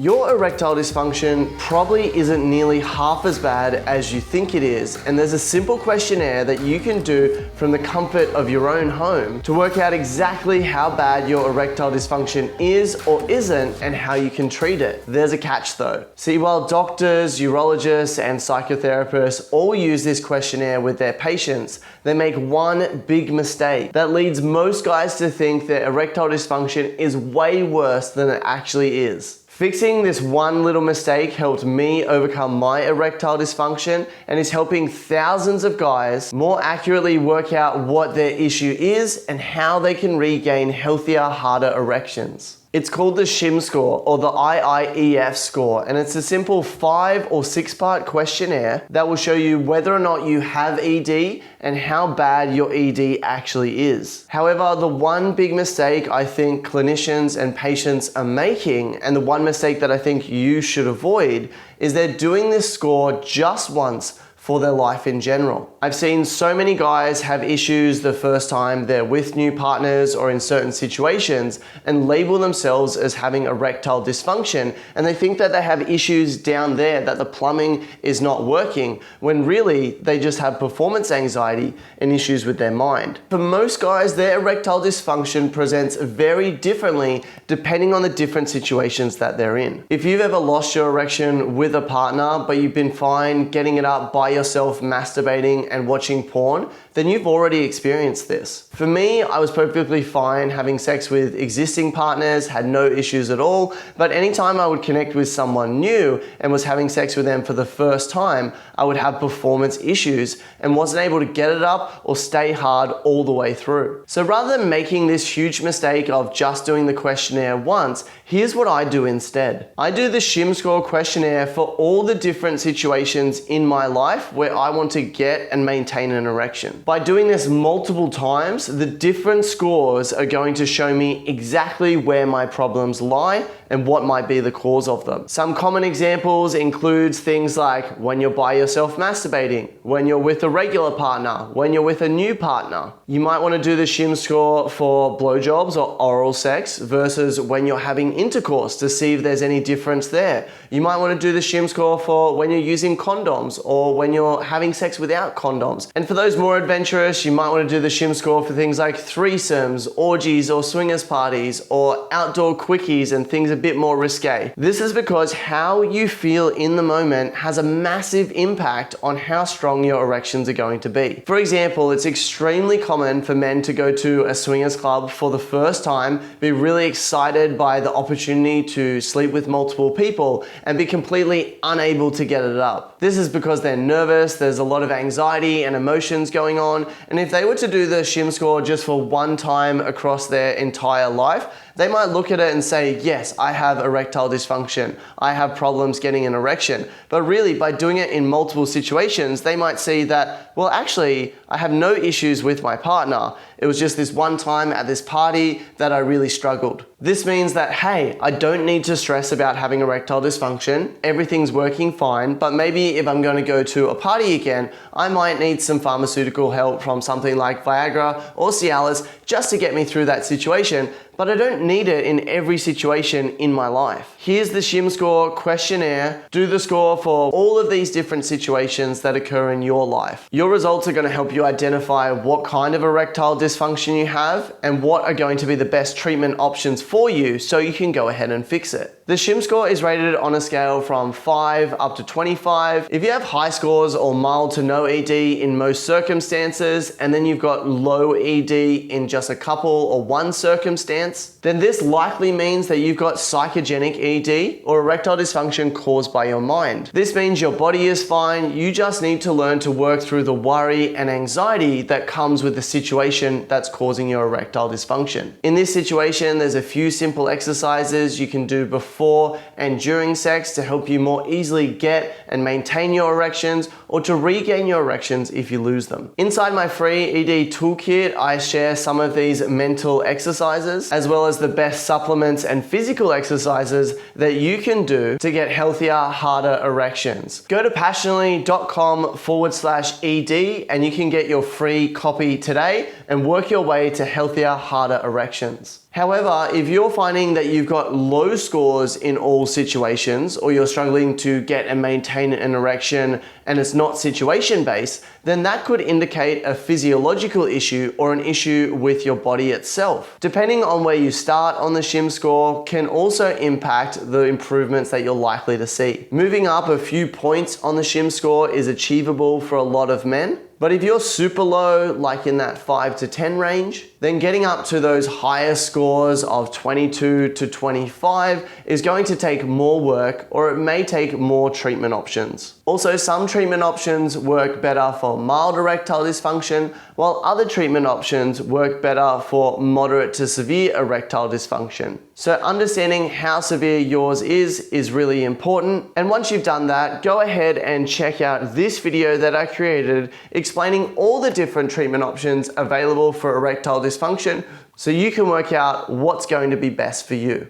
Your erectile dysfunction probably isn't nearly half as bad as you think it is, and there's a simple questionnaire that you can do from the comfort of your own home to work out exactly how bad your erectile dysfunction is or isn't and how you can treat it. There's a catch though. See, while doctors, urologists, and psychotherapists all use this questionnaire with their patients, they make one big mistake that leads most guys to think that erectile dysfunction is way worse than it actually is. Fixing this one little mistake helped me overcome my erectile dysfunction and is helping thousands of guys more accurately work out what their issue is and how they can regain healthier, harder erections. It's called the SHIM score or the IIEF score, and it's a simple 5 or 6-part questionnaire that will show you whether or not you have ED and how bad your ED actually is. However, the one big mistake I think clinicians and patients are making, and the one mistake that I think you should avoid, is they're doing this score just once for their life in general. I've seen so many guys have issues the first time they're with new partners or in certain situations and label themselves as having erectile dysfunction, and they think that they have issues down there, that the plumbing is not working, when really they just have performance anxiety and issues with their mind. For most guys, their erectile dysfunction presents very differently depending on the different situations that they're in. If you've ever lost your erection with a partner, but you've been fine getting it up by yourself masturbating and watching porn, then you've already experienced this. For me, I was perfectly fine having sex with existing partners, had no issues at all, but anytime I would connect with someone new and was having sex with them for the first time, I would have performance issues and wasn't able to get it up or stay hard all the way through. So rather than making this huge mistake of just doing the questionnaire once, here's what I do instead. I do the SHIM score questionnaire for all the different situations in my life where I want to get and maintain an erection. By doing this multiple times, the different scores are going to show me exactly where my problems lie and what might be the cause of them. Some common examples include things like when you're by yourself masturbating, when you're with a regular partner, when you're with a new partner. You might want to do the SHIM score for blowjobs or oral sex versus when you're having intercourse to see if there's any difference there. You might want to do the SHIM score for when you're using condoms or when you're having sex without condoms. And for those more adventurous, you might want to do the SHIM score for things like threesomes, orgies or swingers parties, or outdoor quickies and things a bit more risque. This is because how you feel in the moment has a massive impact on how strong your erections are going to be. For example, it's extremely common for men to go to a swingers club for the first time, be really excited by the opportunity to sleep with multiple people, and be completely unable to get it up. This is because they're nervous, there's a lot of anxiety and emotions going on, and if they were to do the SHIM score just for one time across their entire life, they might look at it and say, yes, I have erectile dysfunction, I have problems getting an erection. But really, by doing it in multiple situations, they might see that, well, actually, I have no issues with my partner. It was just this one time at this party that I really struggled. This means that, hey, I don't need to stress about having erectile dysfunction. Everything's working fine, but maybe if I'm going to go to a party again, I might need some pharmaceutical help from something like Viagra or Cialis just to get me through that situation, but I don't need it in every situation in my life. Here's the SHIM score questionnaire. Do the score for all of these different situations that occur in your life. Your results are going to help you identify what kind of erectile dysfunction you have and what are going to be the best treatment options for you so you can go ahead and fix it. The SHIM score is rated on a scale from 5 up to 25. If you have high scores or mild to no ED in most circumstances, and then you've got low ED in just a couple or one circumstance, then this likely means that you've got psychogenic ED or erectile dysfunction caused by your mind. This means your body is fine, you just need to learn to work through the worry and anxiety that comes with the situation that's causing your erectile dysfunction. In this situation, there's a few simple exercises you can do before and during sex to help you more easily get and maintain your erections or to regain your erections if you lose them. Inside my free ED toolkit, I share some of these mental exercises as well as the best supplements and physical exercises that you can do to get healthier, harder erections. Go to passionately.com/ED and you can get your free copy today and work your way to healthier, harder erections. However, if you're finding that you've got low scores in all situations, or you're struggling to get and maintain an erection and it's not situation based, then that could indicate a physiological issue or an issue with your body itself. Depending on where you start on the shim score can also impact the improvements that you're likely to see. Moving up a few points on the shim score is achievable for a lot of men. But if you're super low, like in that 5 to 10 range, then getting up to those higher scores of 22 to 25 is going to take more work, or it may take more treatment options. Also, some treatment options work better for mild erectile dysfunction, while other treatment options work better for moderate to severe erectile dysfunction. So understanding how severe yours is really important. And once you've done that, go ahead and check out this video that I created explaining all the different treatment options available for erectile dysfunction so you can work out what's going to be best for you.